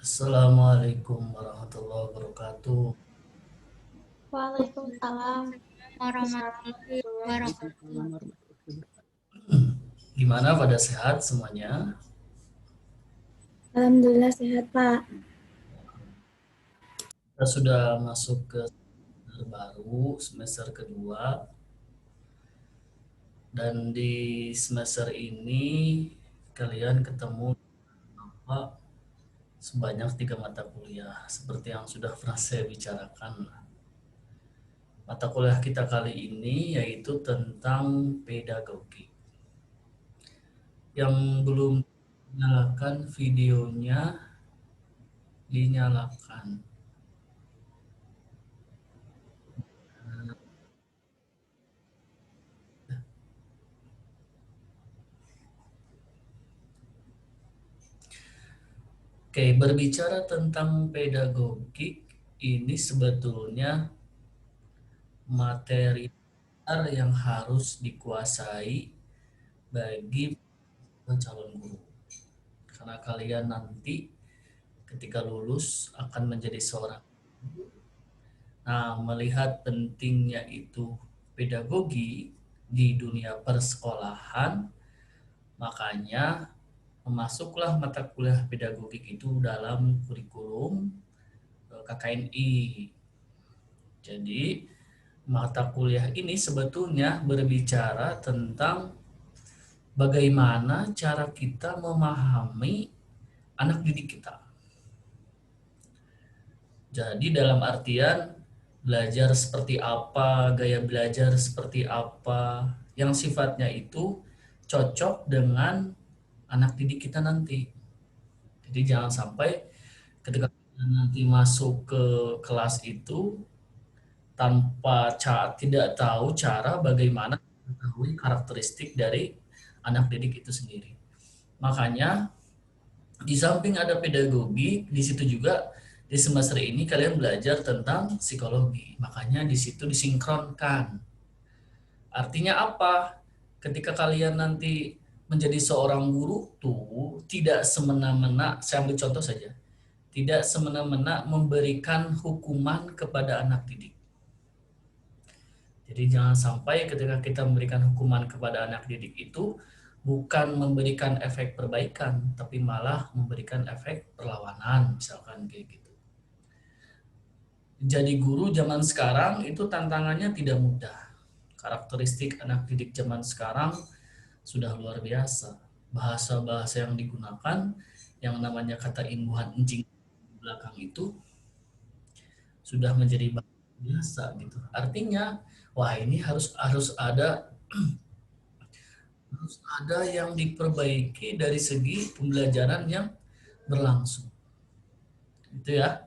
Assalamualaikum warahmatullahi wabarakatuh. Waalaikumsalam Warahmatullahi wabarakatuh. Gimana, pada sehat semuanya? Alhamdulillah sehat, Pak. Kita sudah masuk ke semester baru, semester kedua. Dan di semester ini kalian ketemu apa sebanyak 3 mata kuliah. Seperti yang sudah pernah saya bicarakan. Mata kuliah kita kali ini yaitu tentang pedagogi. Yang belum nyalakan videonya, dinyalakan. Oke, berbicara tentang pedagogik, ini sebetulnya materi yang harus dikuasai bagi calon guru. Karena kalian nanti ketika lulus akan menjadi seorang guru. Nah, melihat pentingnya itu pedagogi di dunia persekolahan, makanya masuklah mata kuliah pedagogik itu dalam kurikulum KKNI. Jadi, mata kuliah ini sebetulnya berbicara tentang bagaimana cara kita memahami anak didik kita. Jadi dalam artian belajar seperti apa, gaya belajar seperti apa, yang sifatnya itu cocok dengan anak didik kita nanti. Jadi jangan sampai ketika kita nanti masuk ke kelas itu tanpa tidak tahu cara bagaimana mengetahui karakteristik dari anak didik itu sendiri. Makanya di samping ada pedagogi, di situ juga di semester ini kalian belajar tentang psikologi. Makanya di situ disinkronkan. Artinya apa? Ketika kalian nanti menjadi seorang guru tuh tidak semena-mena, saya ambil contoh saja. Tidak semena-mena memberikan hukuman kepada anak didik. Jadi jangan sampai ketika kita memberikan hukuman kepada anak didik itu bukan memberikan efek perbaikan, tapi malah memberikan efek perlawanan, misalkan kayak gitu. Jadi guru zaman sekarang itu tantangannya tidak mudah. Karakteristik anak didik zaman sekarang sudah luar biasa. Bahasa-bahasa yang digunakan, yang namanya kata imbuhan enjing di belakang itu, sudah menjadi biasa gitu. Artinya, wah ini harus ada yang diperbaiki dari segi pembelajaran yang berlangsung. Gitu ya.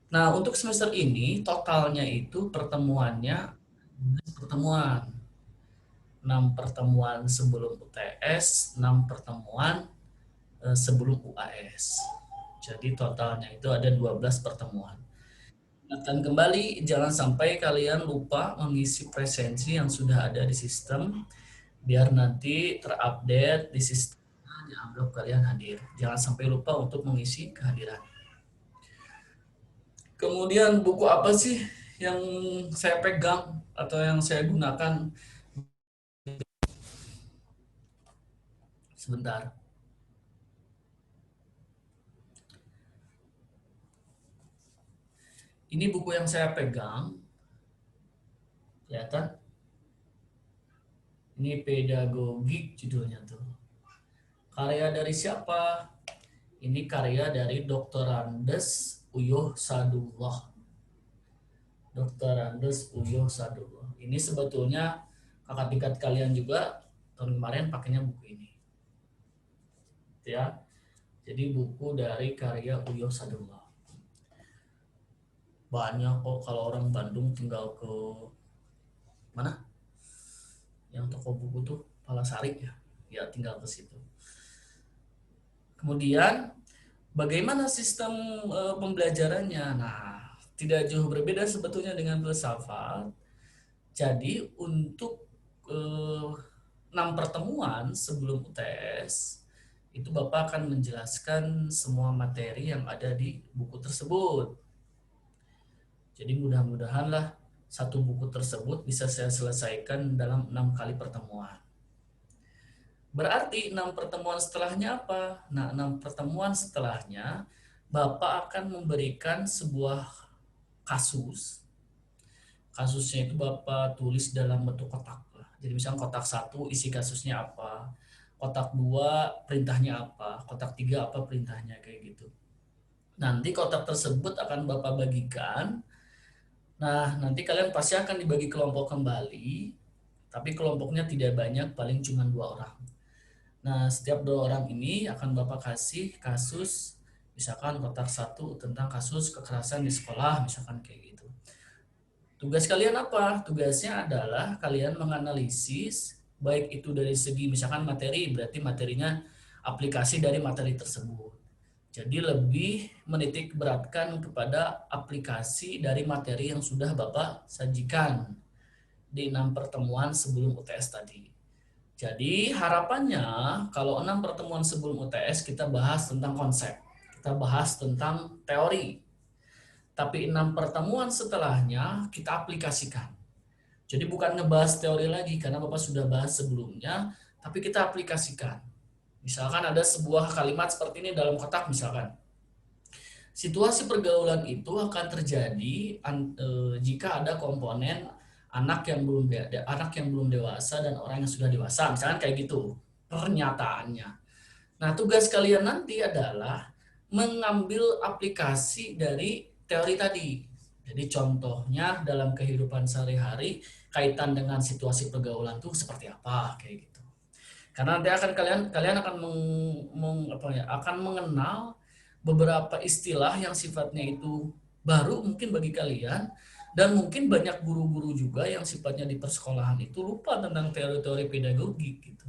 Nah, untuk semester ini totalnya itu pertemuannya 6 pertemuan sebelum UTS, 6 pertemuan sebelum UAS. Jadi totalnya itu ada 12 pertemuan. Ingatkan kembali, jangan sampai kalian lupa mengisi presensi yang sudah ada di sistem, biar nanti terupdate di sistem dianggap kalian hadir. Jangan sampai lupa untuk mengisi kehadiran. Kemudian buku apa sih yang saya pegang atau yang saya gunakan? Sebentar. Ini buku yang saya pegang. Kelihatan? Ini pedagogik judulnya tuh. Karya dari siapa? Ini karya dari Dr. Andes Uyuh Sadullah. Dr. Andes Uyuh Sadullah. Ini sebetulnya kakak tingkat kalian juga tahun kemarin pakainya buku ini. Ya. Jadi buku dari karya Uyuh Sadullah. Banyak kok, kalau orang Bandung tinggal ke mana? Yang toko buku tuh Palasari ya. Ya tinggal ke situ. Kemudian bagaimana sistem pembelajarannya? Nah, tidak jauh berbeda sebetulnya dengan filsafat. Jadi untuk 6 pertemuan sebelum UTS itu Bapak akan menjelaskan semua materi yang ada di buku tersebut. Jadi mudah-mudahanlah satu buku tersebut bisa saya selesaikan dalam 6 kali pertemuan. Berarti 6 pertemuan setelahnya apa? Nah, 6 pertemuan setelahnya Bapak akan memberikan sebuah kasus. Kasusnya itu Bapak tulis dalam bentuk kotak. Jadi misalnya kotak 1 isi kasusnya apa, kotak 2 perintahnya apa, kotak 3 apa perintahnya, kayak gitu. Nanti kotak tersebut akan Bapak bagikan. Nah, nanti kalian pasti akan dibagi kelompok kembali, tapi kelompoknya tidak banyak, paling cuma 2 orang. Nah, setiap 2 orang ini akan Bapak kasih kasus, misalkan kotak 1 tentang kasus kekerasan di sekolah, misalkan kayak gitu. Tugas kalian apa? Tugasnya adalah kalian menganalisis, baik itu dari segi misalkan materi, berarti materinya aplikasi dari materi tersebut. Jadi lebih menitik beratkan kepada aplikasi dari materi yang sudah Bapak sajikan di 6 pertemuan sebelum UTS tadi. Jadi harapannya kalau 6 pertemuan sebelum UTS kita bahas tentang konsep, kita bahas tentang teori. Tapi 6 pertemuan setelahnya kita aplikasikan. Jadi bukan ngebahas teori lagi karena Bapak sudah bahas sebelumnya, tapi kita aplikasikan. Misalkan ada sebuah kalimat seperti ini dalam kotak misalkan. Situasi pergaulan itu akan terjadi jika ada komponen anak yang belum dewasa dan orang yang sudah dewasa, misalkan kayak gitu pernyataannya. Nah, tugas kalian nanti adalah mengambil aplikasi dari teori tadi. Jadi contohnya dalam kehidupan sehari-hari kaitan dengan situasi pergaulan itu seperti apa, kayak gitu. Karena nanti akan kalian akan akan mengenal beberapa istilah yang sifatnya itu baru mungkin bagi kalian, dan mungkin banyak guru-guru juga yang sifatnya di persekolahan itu lupa tentang teori-teori pedagogik gitu.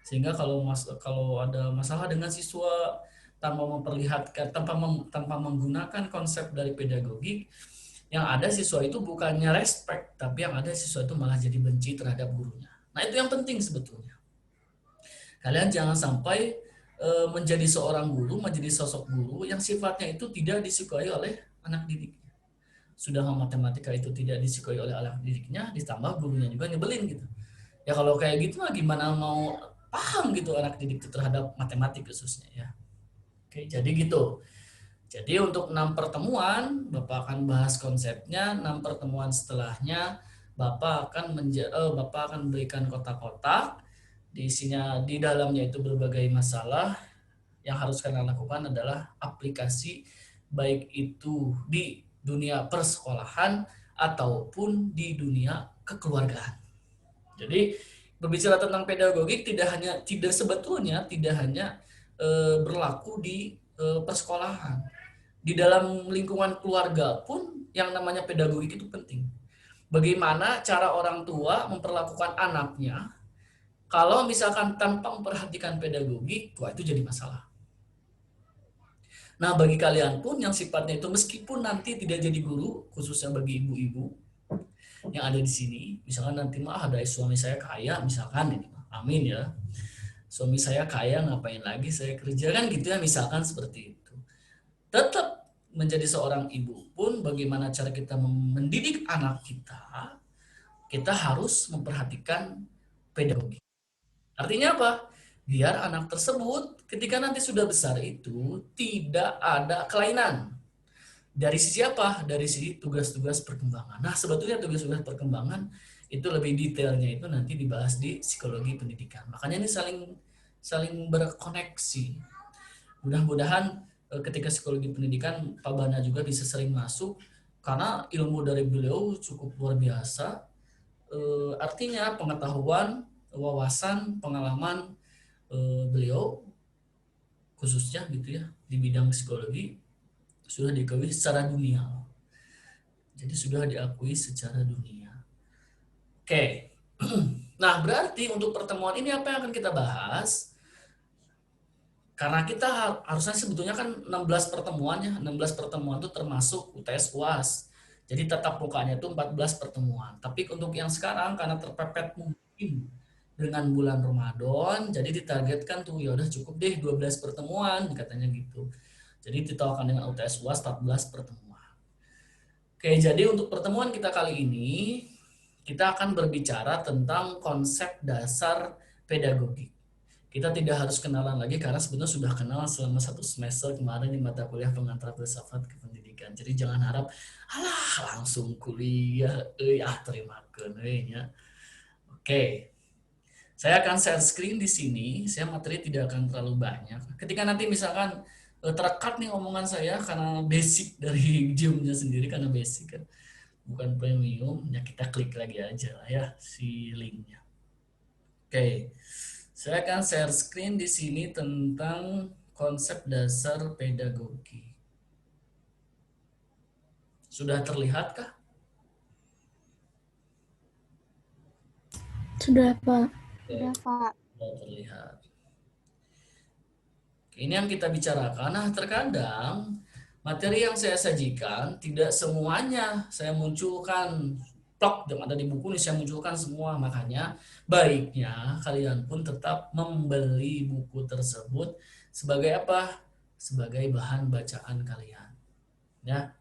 Sehingga kalau ada masalah dengan siswa tanpa memperlihatkan tanpa menggunakan konsep dari pedagogik, yang ada siswa itu bukannya respect, tapi yang ada siswa itu malah jadi benci terhadap gurunya. Nah, itu yang penting sebetulnya. Kalian jangan sampai menjadi seorang guru, menjadi sosok guru yang sifatnya itu tidak disukai oleh anak didiknya. Sudah matematika itu tidak disukai oleh anak didiknya, ditambah gurunya juga nyebelin gitu. Ya kalau kayak gitu mah gimana mau paham gitu anak didik itu terhadap matematik khususnya ya. Oke, jadi gitu. Jadi untuk 6 pertemuan, Bapak akan bahas konsepnya, 6 pertemuan setelahnya Bapak akan berikan kotak-kotak, di dalamnya itu berbagai masalah. Yang harus kalian lakukan adalah aplikasi, baik itu di dunia persekolahan ataupun di dunia kekeluargaan. Jadi berbicara tentang pedagogik sebetulnya tidak hanya berlaku di persekolahan. Di dalam lingkungan keluarga pun yang namanya pedagogik itu penting. Bagaimana cara orang tua memperlakukan anaknya kalau misalkan tanpa memperhatikan pedagogik, wah itu jadi masalah. Nah, bagi kalian pun yang sifatnya itu meskipun nanti tidak jadi guru, khususnya bagi ibu-ibu yang ada di sini, misalkan nanti mah ada suami saya kaya, misalkan ini, amin ya. Suami saya kaya, ngapain lagi saya kerja kan gitu ya, misalkan seperti itu. Tetap menjadi seorang ibu pun bagaimana cara kita mendidik anak kita harus memperhatikan pedagogi. Artinya apa? Biar anak tersebut ketika nanti sudah besar itu tidak ada kelainan. Dari sisi apa? Dari sisi tugas-tugas perkembangan. Nah, sebetulnya tugas-tugas perkembangan itu lebih detailnya itu nanti dibahas di psikologi pendidikan. Makanya ini saling berkoneksi. Mudah-mudahan ketika psikologi pendidikan Pak Bana juga bisa sering masuk karena ilmu dari beliau cukup luar biasa. Artinya pengetahuan, wawasan, pengalaman beliau khususnya gitu ya di bidang psikologi sudah diakui secara dunia. Jadi sudah diakui secara dunia. Oke. Nah, berarti untuk pertemuan ini apa yang akan kita bahas? Karena kita harusnya sebetulnya kan 16 pertemuan ya, 16 pertemuan itu termasuk UTS UAS. Jadi tatap mukanya itu 14 pertemuan. Tapi untuk yang sekarang karena terpepet mungkin dengan bulan Ramadan, jadi ditargetkan tuh ya udah cukup deh 12 pertemuan katanya gitu. Jadi ditawarkan dengan UTS UAS 14 pertemuan. Oke, jadi untuk pertemuan kita kali ini kita akan berbicara tentang konsep dasar pedagogi. Kita tidak harus kenalan lagi karena sebetulnya sudah kenal selama 1 semester kemarin di mata kuliah pengantar filsafat kependidikan. Jadi jangan harap alah langsung kuliah terima kasih. Oke. Saya akan share screen di sini. Saya materi tidak akan terlalu banyak. Ketika nanti misalkan terkat nih omongan saya karena basic dari Zoom-nya sendiri karena basic kan, bukan premium, ya kita klik lagi aja lah ya si linknya. Oke, saya akan share screen di sini tentang konsep dasar pedagogi. Sudah terlihatkah? Sudah, Pak. Sudah, Pak. Sudah terlihat. Ini yang kita bicarakan. Nah, terkadang materi yang saya sajikan tidak semuanya saya munculkan plok yang ada di buku ini saya munculkan semua. Makanya baiknya kalian pun tetap membeli buku tersebut sebagai apa? Sebagai bahan bacaan kalian. Ya.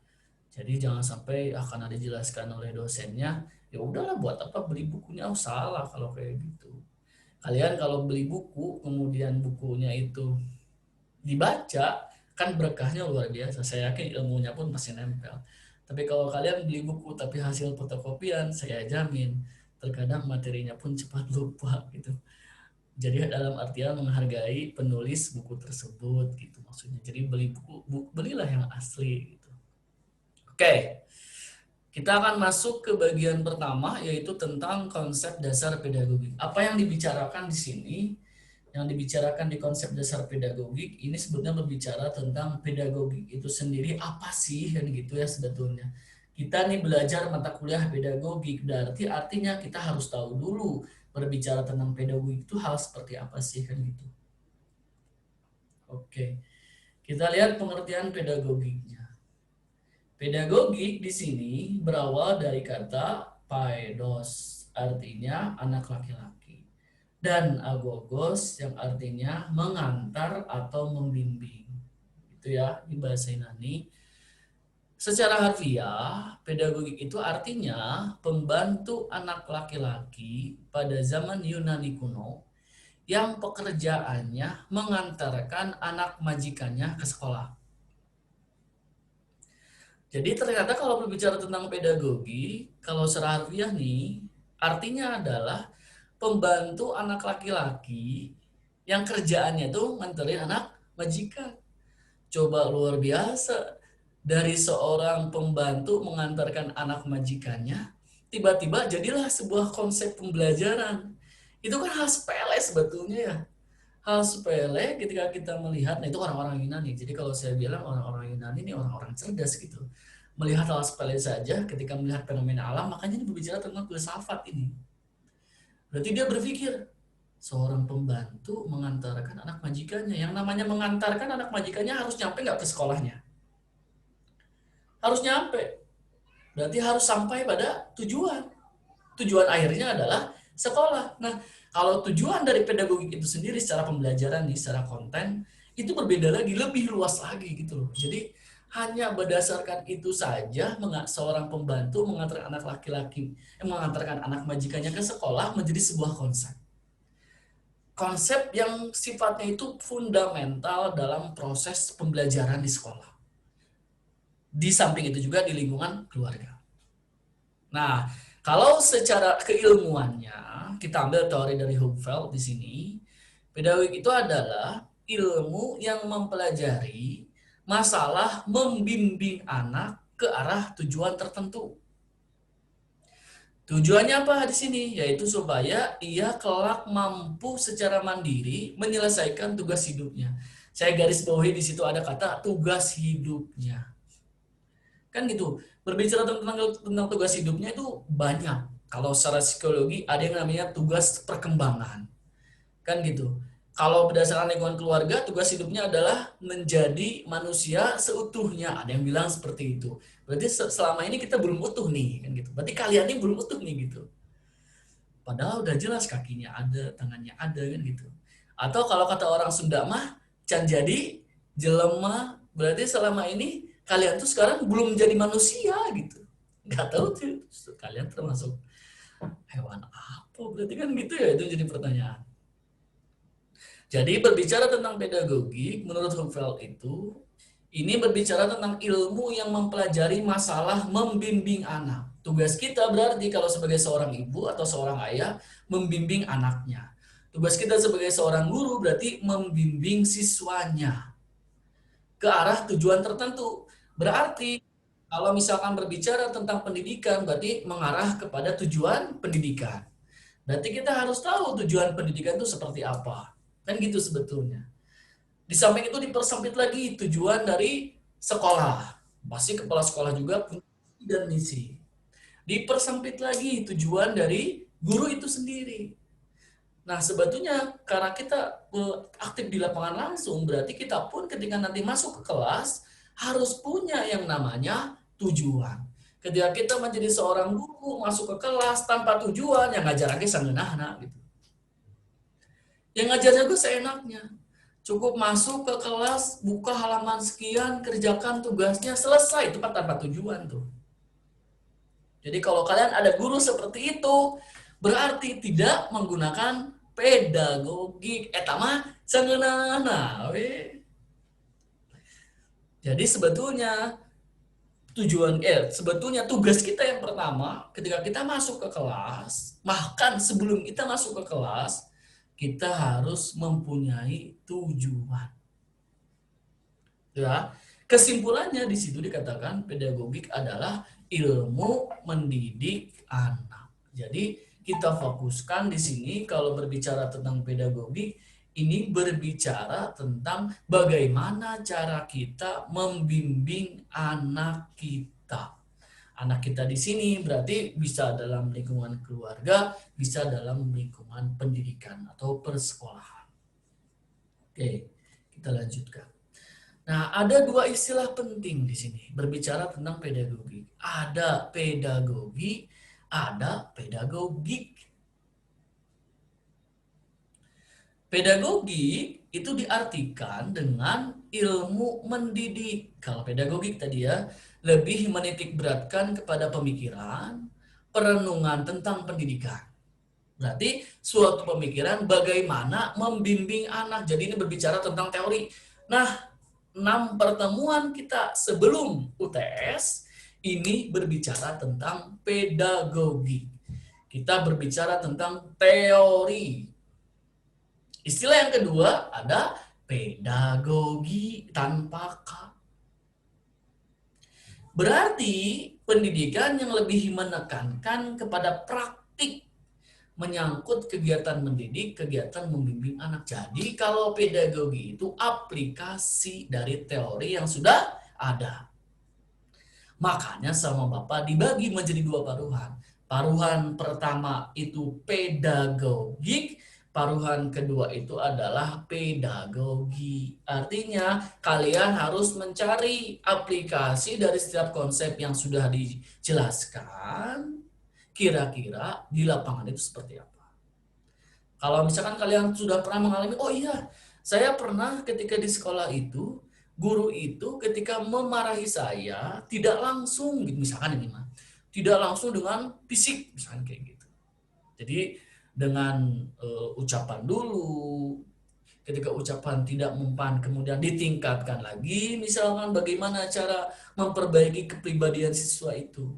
Jadi jangan sampai akan ada dijelaskan oleh dosennya, ya udahlah buat apa beli bukunya? Oh, salah kalau kayak gitu. Kalian kalau beli buku kemudian bukunya itu dibaca kan berkahnya luar biasa. Saya yakin ilmunya pun masih nempel. Tapi kalau kalian beli buku tapi hasil fotokopian, saya jamin terkadang materinya pun cepat lupa gitu. Jadi dalam artian menghargai penulis buku tersebut gitu maksudnya. Jadi beli buku belilah yang asli gitu. Oke. Kita akan masuk ke bagian pertama yaitu tentang konsep dasar pedagogi. Apa yang dibicarakan di sini? Yang dibicarakan di konsep dasar pedagogik ini sebetulnya berbicara tentang pedagogik itu sendiri apa sih kan gitu ya sebetulnya. Kita nih belajar mata kuliah pedagogik berarti artinya kita harus tahu dulu berbicara tentang pedagogik itu hal seperti apa sih kan gitu. Oke. Kita lihat pengertian pedagogiknya. Pedagogik di sini berawal dari kata paidos artinya anak laki-laki. Dan agogos yang artinya mengantar atau membimbing. Itu ya di bahasa Yunani. Secara harfiah, pedagogik itu artinya pembantu anak laki-laki pada zaman Yunani kuno yang pekerjaannya mengantarkan anak majikannya ke sekolah. Jadi ternyata kalau berbicara tentang pedagogi, kalau secara harfiah nih, artinya adalah pembantu anak laki-laki yang kerjaannya tuh nganterin anak majikan. Coba luar biasa. Dari seorang pembantu mengantarkan anak majikannya, tiba-tiba jadilah sebuah konsep pembelajaran. Itu kan hal sepele sebetulnya ya. Hal sepele ketika kita melihat, nah itu orang-orang Yunani. Jadi kalau saya bilang orang-orang Yunani ini orang-orang cerdas gitu. Melihat hal sepele saja ketika melihat fenomena alam, makanya ini berbicara tentang filsafat ini. Berarti dia berpikir, seorang pembantu mengantarkan anak majikannya. Yang namanya mengantarkan anak majikannya harus nyampe nggak ke sekolahnya? Harus nyampe. Berarti harus sampai pada tujuan. Tujuan akhirnya adalah sekolah. Nah, kalau tujuan dari pedagogik itu sendiri secara pembelajaran nih, secara konten, itu berbeda lagi, lebih luas lagi gitu loh. Jadi hanya berdasarkan itu saja seorang pembantu mengantarkan anak laki-laki, mengantarkan anak majikannya ke sekolah menjadi sebuah konsep. Konsep yang sifatnya itu fundamental dalam proses pembelajaran di sekolah. Di samping itu juga di lingkungan keluarga. Nah, kalau secara keilmuannya, kita ambil teori dari Hupfeld di sini, pedagogik itu adalah ilmu yang mempelajari masalah membimbing anak ke arah tujuan tertentu. Tujuannya apa di sini? Yaitu supaya ia kelak mampu secara mandiri menyelesaikan tugas hidupnya. Saya garis bawahi di situ ada kata tugas hidupnya. Kan gitu. Berbicara tentang tugas hidupnya itu banyak. Kalau secara psikologi ada yang namanya tugas perkembangan. Kan gitu. Kalau berdasarkan lingkungan keluarga, tugas hidupnya adalah menjadi manusia seutuhnya. Ada yang bilang seperti itu. Berarti selama ini kita belum utuh nih, kan gitu. Berarti kalian ini belum utuh nih gitu. Padahal udah jelas kakinya ada, tangannya ada kan gitu. Atau kalau kata orang Sunda mah, can jadi jelema, berarti selama ini kalian tuh sekarang belum jadi manusia gitu. Nggak tahu tuh kalian termasuk hewan apa berarti kan gitu ya, itu jadi pertanyaan. Jadi berbicara tentang pedagogi menurut Hufeld itu ini berbicara tentang ilmu yang mempelajari masalah membimbing anak. Tugas kita berarti kalau sebagai seorang ibu atau seorang ayah membimbing anaknya. Tugas kita sebagai seorang guru berarti membimbing siswanya ke arah tujuan tertentu. Berarti kalau misalkan berbicara tentang pendidikan berarti mengarah kepada tujuan pendidikan. Berarti kita harus tahu tujuan pendidikan itu seperti apa. Kan gitu sebetulnya. Di samping itu dipersempit lagi tujuan dari sekolah. Pasti kepala sekolah juga punya visi dan misi. Dipersempit lagi tujuan dari guru itu sendiri. Nah sebetulnya karena kita aktif di lapangan langsung, berarti kita pun ketika nanti masuk ke kelas harus punya yang namanya tujuan. Ketika kita menjadi seorang guru masuk ke kelas tanpa tujuan, yang ngajar lagi sangeunahna gitu. Yang ngajarnya gue seenaknya. Cukup masuk ke kelas, buka halaman sekian, kerjakan tugasnya, selesai. Itu tanpa tujuan tuh. Jadi kalau kalian ada guru seperti itu, berarti tidak menggunakan pedagogik. Eta mah sangeunana we. Jadi sebetulnya sebetulnya tugas kita yang pertama ketika kita masuk ke kelas, bahkan sebelum kita masuk ke kelas, kita harus mempunyai tujuan. Ya, kesimpulannya di situ dikatakan pedagogik adalah ilmu mendidik anak. Jadi kita fokuskan di sini kalau berbicara tentang pedagogik ini berbicara tentang bagaimana cara kita membimbing anak kita. Anak kita di sini berarti bisa dalam lingkungan keluarga, bisa dalam lingkungan pendidikan atau persekolahan. Oke, kita lanjutkan. Nah, ada dua istilah penting di sini berbicara tentang pedagogi. Ada pedagogi, ada pedagogik. Pedagogi itu diartikan dengan ilmu mendidik. Kalau pedagogik tadi ya, lebih menitik beratkan kepada pemikiran, perenungan tentang pendidikan. Berarti suatu pemikiran bagaimana membimbing anak. Jadi ini berbicara tentang teori. Nah, 6 pertemuan kita sebelum UTS ini berbicara tentang pedagogi. Kita berbicara tentang teori. Istilah yang kedua ada pedagogi tanpa K. Berarti pendidikan yang lebih menekankan kepada praktik menyangkut kegiatan mendidik, kegiatan membimbing anak. Jadi kalau pedagogi itu aplikasi dari teori yang sudah ada. Makanya sama Bapak dibagi menjadi 2 paruhan. Paruhan pertama itu pedagogik, paruhan kedua itu adalah pedagogi. Artinya kalian harus mencari aplikasi dari setiap konsep yang sudah dijelaskan, kira-kira di lapangan itu seperti apa. Kalau misalkan kalian sudah pernah mengalami, oh iya, saya pernah ketika di sekolah itu, guru itu ketika memarahi saya, tidak langsung, misalkan ini mah, tidak langsung dengan fisik, misalkan kayak gitu. Jadi dengan ucapan dulu, ketika ucapan tidak mempan, kemudian ditingkatkan lagi, misalkan bagaimana cara memperbaiki kepribadian siswa itu.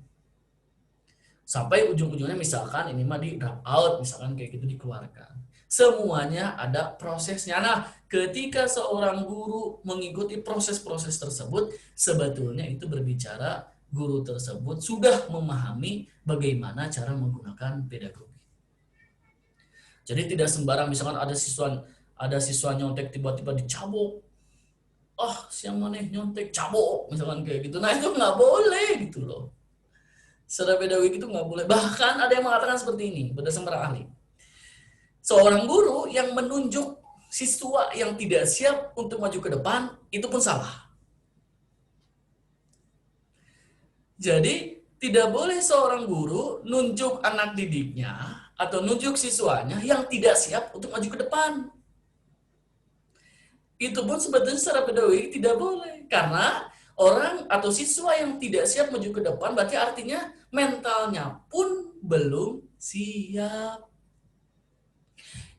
Sampai ujung-ujungnya misalkan ini mah di drop out, misalkan kayak gitu dikeluarkan. Semuanya ada prosesnya. Nah, ketika seorang guru mengikuti proses-proses tersebut, sebetulnya itu berbicara guru tersebut sudah memahami bagaimana cara menggunakan pedagogi. Jadi tidak sembarang misalkan ada siswa nyontek tiba-tiba dicabok. Siang mana nyontek cabok misalkan kayak gitu. Nah, itu nggak boleh gitu loh. Secara pedagogik itu nggak boleh. Bahkan ada yang mengatakan seperti ini berdasarkan para ahli. Seorang guru yang menunjuk siswa yang tidak siap untuk maju ke depan itu pun salah. Jadi tidak boleh seorang guru nunjuk anak didiknya atau nunjuk siswanya yang tidak siap untuk maju ke depan. Itu pun sebetulnya secara pedagogik tidak boleh. Karena orang atau siswa yang tidak siap maju ke depan berarti artinya mentalnya pun belum siap.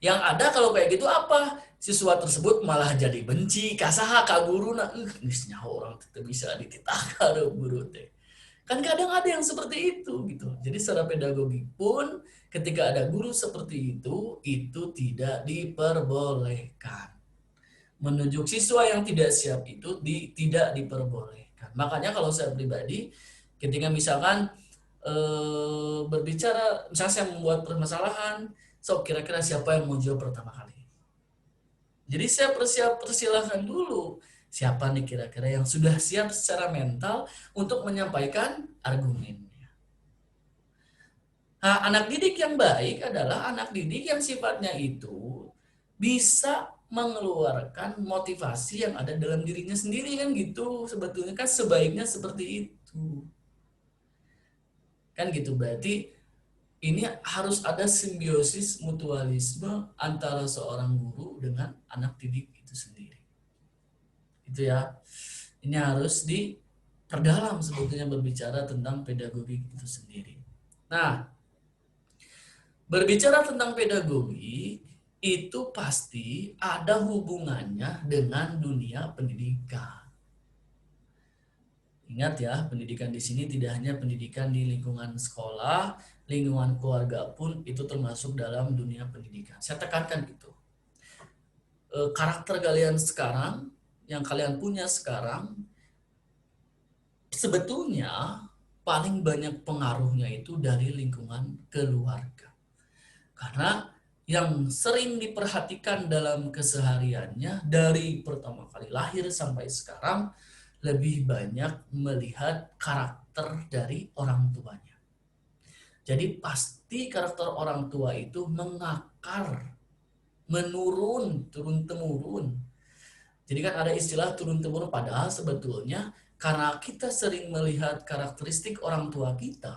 Yang ada kalau kayak gitu apa? Siswa tersebut malah jadi benci, kasaha ka guru na, geus nyaho orang teu bisa dititah guru teh. Kan kadang ada yang seperti itu gitu. Jadi secara pedagogik pun ketika ada guru seperti itu tidak diperbolehkan. Menunjuk siswa yang tidak siap itu tidak diperbolehkan. Makanya kalau saya pribadi, ketika misalkan berbicara, misalnya saya membuat permasalahan, so kira-kira siapa yang mau jawab pertama kali? Jadi saya persilahkan dulu, siapa nih kira-kira yang sudah siap secara mental untuk menyampaikan argumennya. Nah, anak didik yang baik adalah anak didik yang sifatnya itu bisa mengeluarkan motivasi yang ada dalam dirinya sendiri kan gitu. Sebetulnya kan sebaiknya seperti itu. Kan gitu, berarti ini harus ada simbiosis mutualisme antara seorang guru dengan anak didik itu sendiri. Itu ya. Ini harus diperdalam sebetulnya berbicara tentang pedagogi itu sendiri. Nah, berbicara tentang pedagogi itu pasti ada hubungannya dengan dunia pendidikan. Ingat ya, pendidikan di sini tidak hanya pendidikan di lingkungan sekolah, lingkungan keluarga pun itu termasuk dalam dunia pendidikan. Saya tekankan itu. Karakter kalian sekarang, yang kalian punya sekarang, sebetulnya paling banyak pengaruhnya itu dari lingkungan keluarga. Karena yang sering diperhatikan dalam kesehariannya dari pertama kali lahir sampai sekarang lebih banyak melihat karakter dari orang tuanya. Jadi pasti karakter orang tua itu mengakar, menurun, turun-temurun. Jadi kan ada istilah turun-temurun, padahal sebetulnya karena kita sering melihat karakteristik orang tua kita,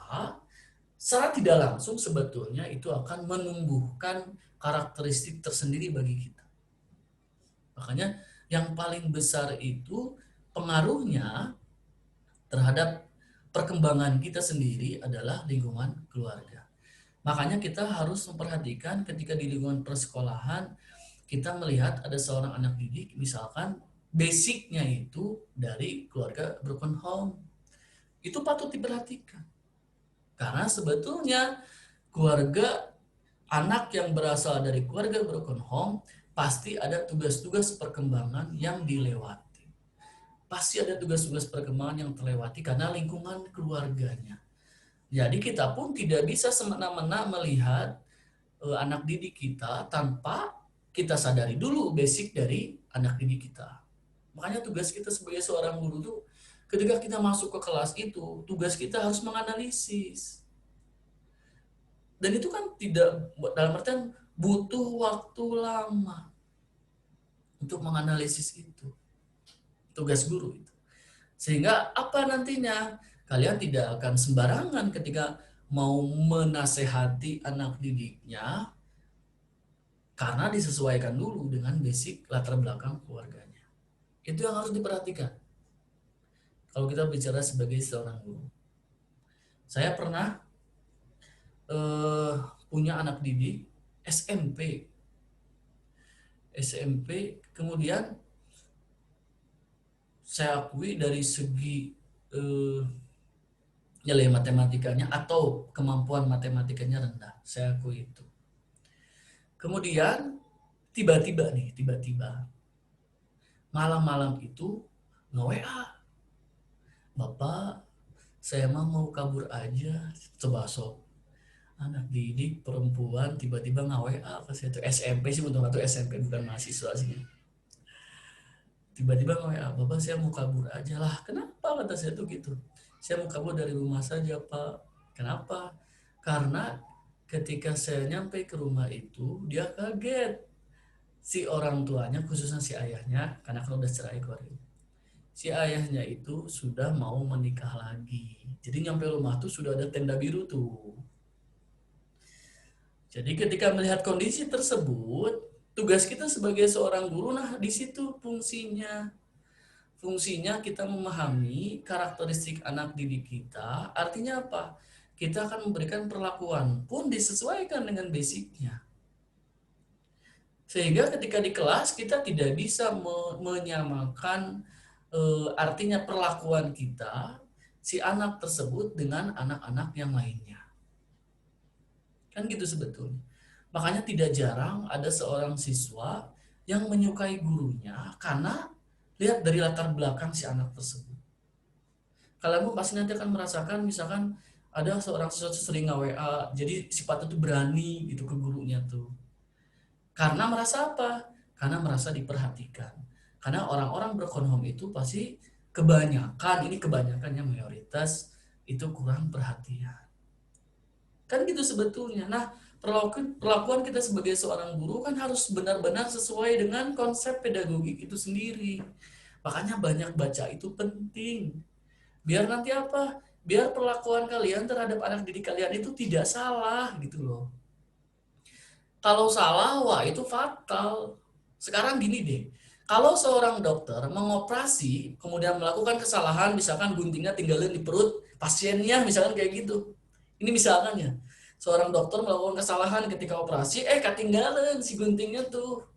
secara tidak langsung sebetulnya itu akan menumbuhkan karakteristik tersendiri bagi kita. Makanya yang paling besar itu pengaruhnya terhadap perkembangan kita sendiri adalah lingkungan keluarga. Makanya kita harus memperhatikan ketika di lingkungan persekolahan kita melihat ada seorang anak didik misalkan basicnya itu dari keluarga broken home. Itu patut diperhatikan. Karena sebetulnya keluarga anak yang berasal dari keluarga broken home pasti ada tugas-tugas perkembangan yang dilewati. Pasti ada tugas-tugas perkembangan yang terlewati karena lingkungan keluarganya. Jadi kita pun tidak bisa semena-mena melihat anak didik kita tanpa kita sadari dulu basic dari anak didik kita. Makanya tugas kita sebagai seorang guru tuh ketika kita masuk ke kelas itu, tugas kita harus menganalisis. Dan itu kan tidak, dalam artian butuh waktu lama untuk menganalisis itu. Tugas guru itu. Sehingga apa nantinya? Kalian tidak akan sembarangan ketika mau menasehati anak didiknya karena disesuaikan dulu dengan basic latar belakang keluarganya. Itu yang harus diperhatikan. Kalau kita bicara sebagai seorang guru. Saya pernah punya anak didik SMP. Kemudian saya akui dari segi nilai matematikanya atau kemampuan matematikanya rendah. Saya akui itu. Kemudian tiba-tiba malam-malam itu nge-WA. Bapak, saya mau kabur aja. Coba sok. Anak didik perempuan tiba-tiba nge-WA ke saya itu SMP sih, untung atau SMP bukan mahasiswa sih. Tiba-tiba nge-WA, Bapak saya mau kabur aja lah. Kenapa kata saya tuh gitu? Saya mau kabur dari rumah saja Pak. Kenapa? Karena ketika saya nyampe ke rumah itu, dia kaget. Si orang tuanya, khususnya si ayahnya, karena kalau udah cerai keluarga. Si ayahnya itu sudah mau menikah lagi. Jadi nyampe rumah tuh sudah ada tenda biru tuh. Jadi ketika melihat kondisi tersebut, tugas kita sebagai seorang guru, nah di situ fungsinya. Fungsinya kita memahami karakteristik anak didik kita, artinya apa? Kita akan memberikan perlakuan pun disesuaikan dengan basicnya. Sehingga ketika di kelas kita tidak bisa menyamakan artinya perlakuan kita, si anak tersebut dengan anak-anak yang lainnya. Kan gitu sebetulnya. Makanya tidak jarang ada seorang siswa yang menyukai gurunya karena lihat dari latar belakang si anak tersebut. Kalian pasti nanti akan merasakan misalkan ada seorang siswa sering nge-WA, jadi sifatnya tuh berani gitu ke gurunya tuh. Karena merasa apa? Karena merasa diperhatikan. Karena orang-orang berkonhom itu pasti kebanyakannya mayoritas itu kurang perhatian. Kan gitu sebetulnya. Nah, perlakuan kita sebagai seorang guru kan harus benar-benar sesuai dengan konsep pedagogik itu sendiri. Makanya banyak baca itu penting. Biar nanti apa? Biar perlakuan kalian terhadap anak didik kalian itu tidak salah gitu loh. Kalau salah, wah itu fatal. Sekarang gini deh, kalau seorang dokter mengoperasi, kemudian melakukan kesalahan, misalkan guntingnya tinggalin di perut pasiennya, misalkan kayak gitu. Ini misalkan ya, seorang dokter melakukan kesalahan ketika operasi, ketinggalan si guntingnya tuh.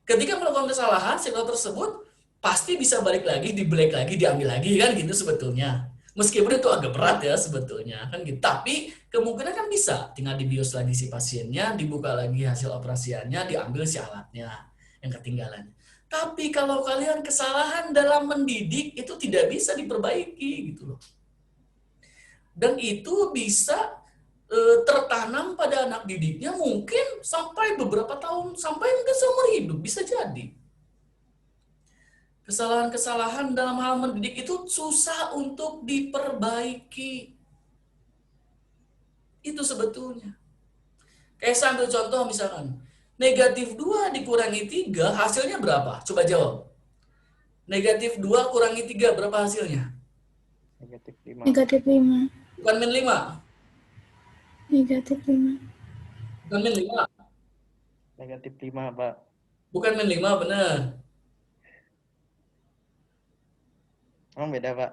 Ketika melakukan kesalahan, si dokter tersebut pasti bisa balik lagi, dibelek lagi, diambil lagi, kan gitu sebetulnya. Meskipun itu agak berat ya sebetulnya, kan gitu. Tapi kemungkinan kan bisa, tinggal dibius lagi si pasiennya, dibuka lagi hasil operasiannya, diambil si alatnya yang ketinggalan. Tapi kalau kalian kesalahan dalam mendidik itu tidak bisa diperbaiki gitu loh. Dan itu bisa tertanam pada anak didiknya mungkin sampai beberapa tahun, sampai mungkin seumur hidup, bisa jadi. Kesalahan-kesalahan dalam hal mendidik itu susah untuk diperbaiki. Itu sebetulnya. Kayak saya ambil contoh misalkan, negatif 2 dikurangi 3 hasilnya berapa? Coba jawab. Negatif 2 kurangi 3 berapa hasilnya? Negatif 5. Negatif 5. Bukan min 5. Negatif 5. Bukan min 5. Negatif 5, Pak. Bukan min 5, benar. Emang beda, Pak?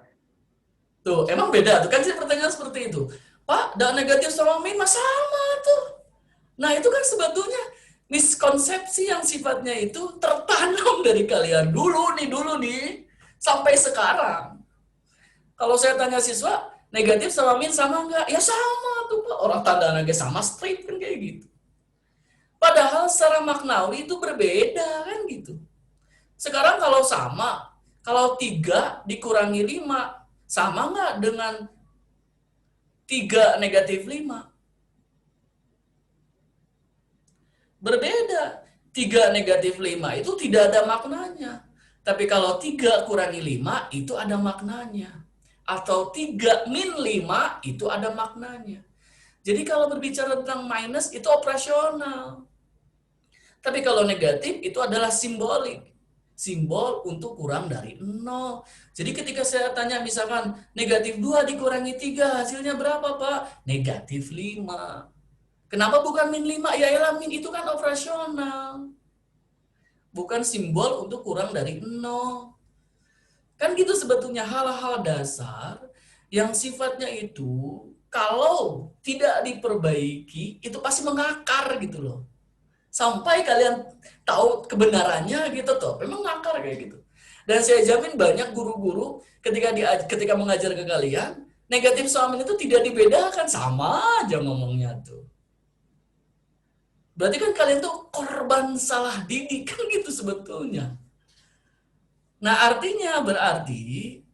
Tuh, emang beda tuh kan sih pertanyaan seperti itu. Pak, dan negatif sama min sama tuh. Nah, itu kan sebetulnya miskonsepsi yang sifatnya itu tertanam dari kalian dulu nih sampai sekarang. Kalau saya tanya siswa, negatif sama min sama enggak? Ya sama tuh Pak. Orang tanda naga sama straight kan kayak gitu. Padahal secara maknawi itu berbeda kan gitu. Sekarang kalau sama, kalau 3 dikurangi 5, sama nggak dengan 3 negatif 5? Berbeda. 3 negatif 5 itu tidak ada maknanya. Tapi kalau 3 kurangi 5 itu ada maknanya. Atau 3 min 5 itu ada maknanya. Jadi kalau berbicara tentang minus itu operasional. Tapi kalau negatif itu adalah simbolik. Simbol untuk kurang dari 0. Jadi ketika saya tanya misalkan negatif 2 dikurangi 3 hasilnya berapa Pak? Negatif 5. Kenapa bukan min 5? Ya elah, min itu kan operasional. Bukan simbol untuk kurang dari 0. Kan gitu sebetulnya hal-hal dasar yang sifatnya itu kalau tidak diperbaiki itu pasti mengakar gitu loh. Sampai kalian tahu kebenarannya gitu tuh, memang ngakar kayak gitu. Dan saya jamin banyak guru-guru ketika mengajar ke kalian, negatif sama min itu tidak dibedakan, sama aja ngomongnya tuh. Berarti kan kalian tuh korban salah didik kan gitu sebetulnya. Nah artinya berarti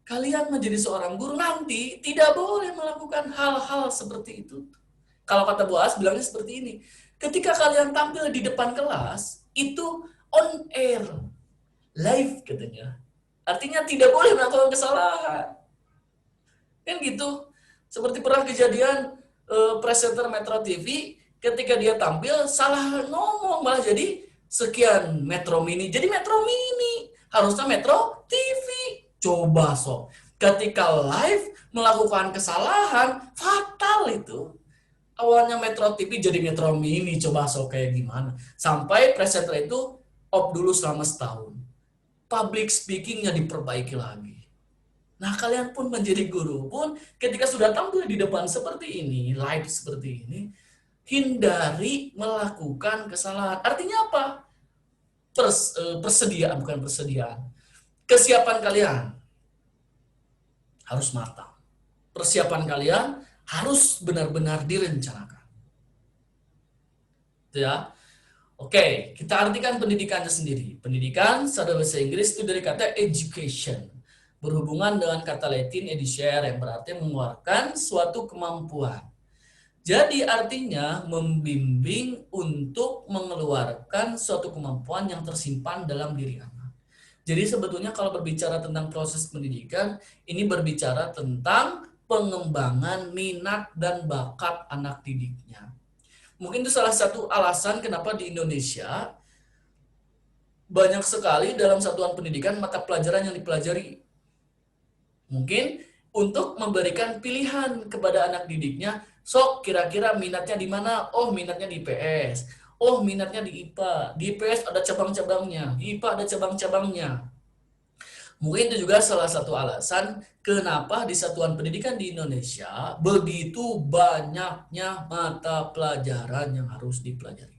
kalian menjadi seorang guru nanti tidak boleh melakukan hal-hal seperti itu. Kalau kata Bu As bilangnya seperti ini. Ketika kalian tampil di depan kelas, itu on air, live katanya. Artinya tidak boleh melakukan kesalahan. Kan gitu. Seperti pernah kejadian presenter Metro TV, ketika dia tampil, salah ngomong, malah jadi sekian Metro Mini. Jadi Metro Mini, harusnya Metro TV. Coba sok. Ketika live melakukan kesalahan, fatal itu. Awalnya Metro TV jadi Metro Mini, coba so kayak gimana. Sampai presenter itu off dulu selama setahun. Public speakingnya diperbaiki lagi. Nah, kalian pun menjadi guru pun ketika sudah tampil di depan seperti ini, live seperti ini, hindari melakukan kesalahan. Artinya apa? Persediaan, bukan persediaan. Kesiapan kalian harus matang. Persiapan kalian harus benar-benar direncanakan. Itu ya. Oke, kita artikan pendidikannya sendiri. Pendidikan secara bahasa Inggris itu dari kata education. Berhubungan dengan kata Latin edicere yang berarti mengeluarkan suatu kemampuan. Jadi artinya membimbing untuk mengeluarkan suatu kemampuan yang tersimpan dalam diri anak. Jadi sebetulnya kalau berbicara tentang proses pendidikan, ini berbicara tentang pengembangan minat dan bakat anak didiknya. Mungkin itu salah satu alasan kenapa di Indonesia banyak sekali dalam satuan pendidikan mata pelajaran yang dipelajari. Mungkin untuk memberikan pilihan kepada anak didiknya, sok kira-kira minatnya di mana? Oh, minatnya di IPS. Oh, minatnya di IPA. Di IPS ada cabang-cabangnya, di IPA ada cabang-cabangnya. Mungkin itu juga salah satu alasan kenapa di satuan pendidikan di Indonesia begitu banyaknya mata pelajaran yang harus dipelajari.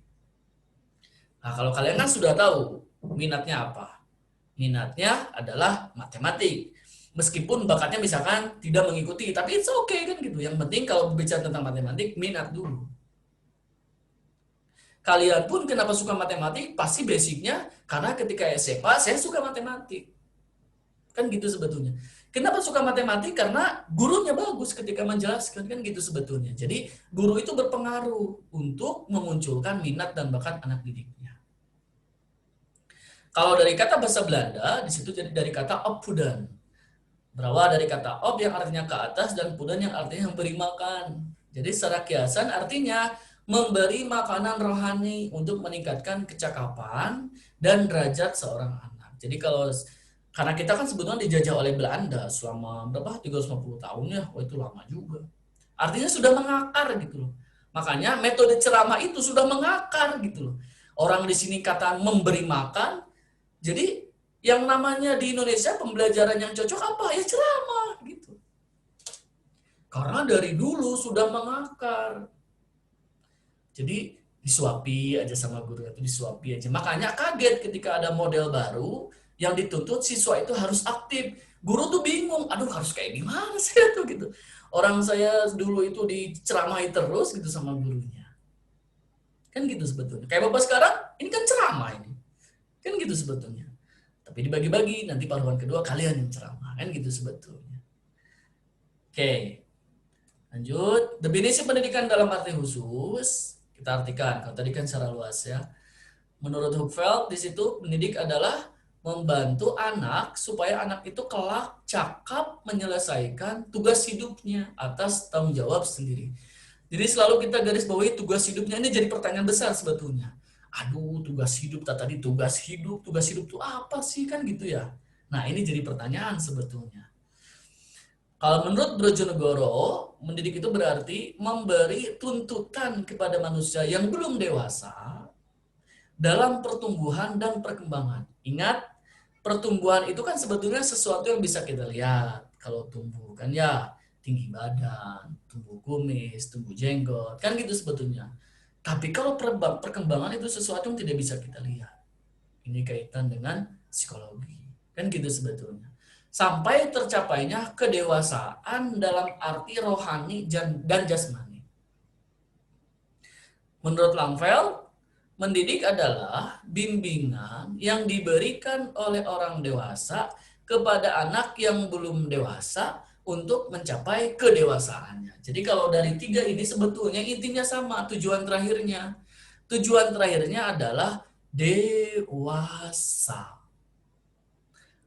Nah, kalau kalian kan sudah tahu minatnya apa. Minatnya adalah matematik. Meskipun bakatnya misalkan tidak mengikuti, tapi it's okay kan gitu. Yang penting kalau bicara tentang matematik, minat dulu. Kalian pun kenapa suka matematik? Pasti basicnya karena ketika SMA saya suka matematik. Kan gitu sebetulnya. Kenapa suka matematik? Karena gurunya bagus ketika menjelaskan, kan gitu sebetulnya. Jadi guru itu berpengaruh untuk memunculkan minat dan bakat anak didiknya. Kalau dari kata bahasa Belanda, di situ jadi dari kata opvoeden. Berawal dari kata op yang artinya ke atas dan pudan yang artinya memberi makan. Jadi secara kiasan artinya memberi makanan rohani untuk meningkatkan kecakapan dan derajat seorang anak. Jadi kalau karena kita kan sebetulnya dijajah oleh Belanda selama berapa? 350 tahun ya. Oh, itu lama juga. Artinya sudah mengakar gitu loh. Makanya metode ceramah itu sudah mengakar gitu loh. Orang di sini kata memberi makan. Jadi yang namanya di Indonesia pembelajaran yang cocok apa? Ya ceramah gitu. Karena dari dulu sudah mengakar. Jadi disuapi aja sama guru itu, disuapi aja. Makanya kaget ketika ada model baru yang dituntut siswa itu harus aktif. Guru tuh bingung, aduh harus kayak gimana sih itu gitu. Orang saya dulu itu diceramahi terus gitu sama gurunya. Kan gitu sebetulnya. Kayak Bapak sekarang, ini kan ceramah ini. Kan gitu sebetulnya. Tapi dibagi-bagi, nanti paruhan kedua kalian yang ceramah. Kan gitu sebetulnya. Oke. Lanjut. Definisi pendidikan dalam arti khusus. Kita artikan. Kalau tadi kan secara luas ya. Menurut Hupfeld, di situ pendidik adalah membantu anak supaya anak itu kelak cakap menyelesaikan tugas hidupnya atas tanggung jawab sendiri. Jadi selalu kita garis bawahi tugas hidupnya, ini jadi pertanyaan besar sebetulnya. Aduh, tugas hidup tadi tugas hidup itu apa sih kan gitu ya. Nah, ini jadi pertanyaan sebetulnya. Kalau menurut Brojonegoro, mendidik itu berarti memberi tuntutan kepada manusia yang belum dewasa dalam pertumbuhan dan perkembangan. Ingat, pertumbuhan itu kan sebetulnya sesuatu yang bisa kita lihat. Kalau tumbuh kan ya tinggi badan, tumbuh kumis, tumbuh jenggot, kan gitu sebetulnya. Tapi kalau perkembangan itu sesuatu yang tidak bisa kita lihat. Ini kaitan dengan psikologi. Kan gitu sebetulnya. Sampai tercapainya kedewasaan dalam arti rohani dan jasmani. Menurut Langfeld, mendidik adalah bimbingan yang diberikan oleh orang dewasa kepada anak yang belum dewasa untuk mencapai kedewasaannya. Jadi kalau dari tiga ini sebetulnya intinya sama tujuan terakhirnya. Tujuan terakhirnya adalah dewasa.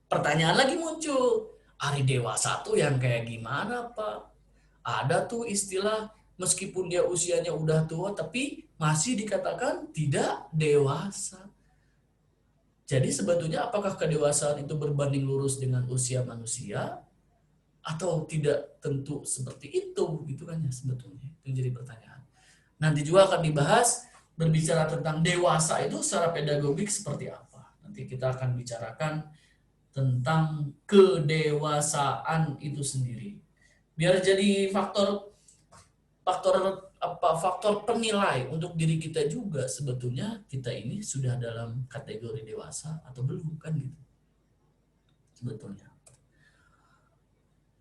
Pertanyaan lagi muncul, hari dewasa tuh yang kayak gimana Pak? Ada tuh istilah meskipun dia usianya udah tua tapi masih dikatakan tidak dewasa. Jadi sebetulnya apakah kedewasaan itu berbanding lurus dengan usia manusia atau tidak tentu seperti itu gitu kan ya sebetulnya. Itu jadi pertanyaan. Nanti juga akan dibahas berbicara tentang dewasa itu secara pedagogik seperti apa. Nanti kita akan bicarakan tentang kedewasaan itu sendiri. Biar jadi faktor penilai untuk diri kita juga, sebetulnya kita ini sudah dalam kategori dewasa atau belum, kan gitu sebetulnya.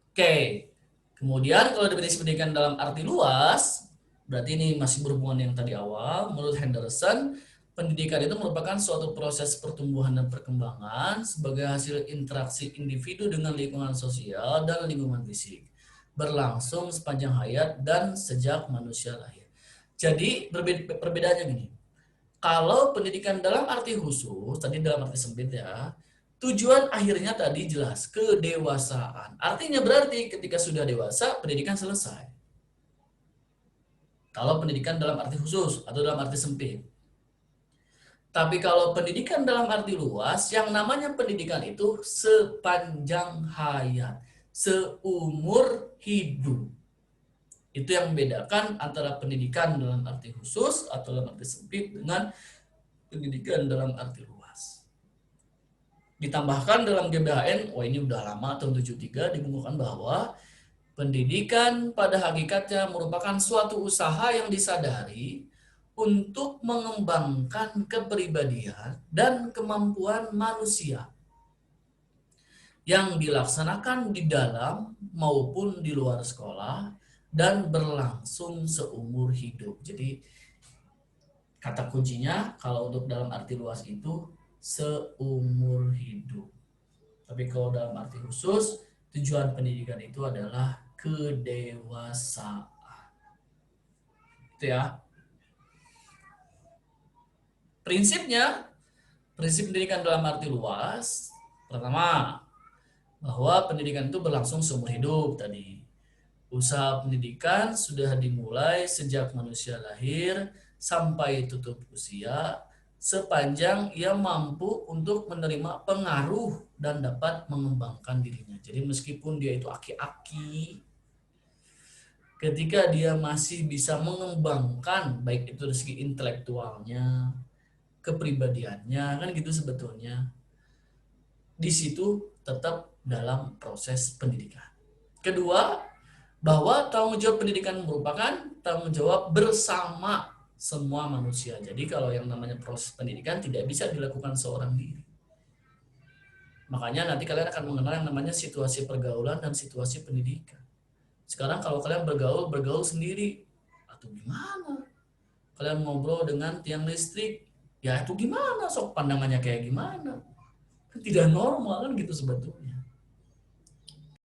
Oke, kemudian kalau definisi pendidikan dalam arti luas, berarti ini masih berhubungan yang tadi awal. Menurut Henderson, pendidikan itu merupakan suatu proses pertumbuhan dan perkembangan sebagai hasil interaksi individu dengan lingkungan sosial dan lingkungan fisik, berlangsung sepanjang hayat dan sejak manusia lahir. Jadi perbedaannya gini, kalau pendidikan dalam arti khusus, tadi dalam arti sempit ya, tujuan akhirnya tadi jelas, kedewasaan. Artinya berarti ketika sudah dewasa, pendidikan selesai. Kalau pendidikan dalam arti khusus atau dalam arti sempit. Tapi kalau pendidikan dalam arti luas, yang namanya pendidikan itu sepanjang hayat, seumur hidup. Itu yang membedakan antara pendidikan dalam arti khusus atau dalam arti sempit dengan pendidikan dalam arti luas. Ditambahkan dalam GBHN, ini udah lama, tahun 73, dikemukakan bahwa pendidikan pada hakikatnya merupakan suatu usaha yang disadari untuk mengembangkan kepribadian dan kemampuan manusia yang dilaksanakan di dalam maupun di luar sekolah dan berlangsung seumur hidup. Jadi kata kuncinya kalau untuk dalam arti luas itu seumur hidup. Tapi kalau dalam arti khusus, tujuan pendidikan itu adalah kedewasaan. Itu ya. Prinsip pendidikan dalam arti luas, pertama, bahwa pendidikan itu berlangsung seumur hidup tadi. Usaha pendidikan sudah dimulai sejak manusia lahir sampai tutup usia, sepanjang ia mampu untuk menerima pengaruh dan dapat mengembangkan dirinya. Jadi meskipun dia itu aki-aki, ketika dia masih bisa mengembangkan baik itu dari segi intelektualnya, kepribadiannya, kan gitu sebetulnya. Di situ tetap dalam proses pendidikan. Kedua, bahwa tanggung jawab pendidikan merupakan tanggung jawab bersama semua manusia. Jadi kalau yang namanya proses pendidikan tidak bisa dilakukan seorang diri. Makanya nanti kalian akan mengenal yang namanya situasi pergaulan dan situasi pendidikan. Sekarang kalau kalian bergaul sendiri, atau gimana? Kalian ngobrol dengan tiang listrik, ya itu gimana? Sok pandangannya kayak gimana? Tidak normal kan gitu sebetulnya.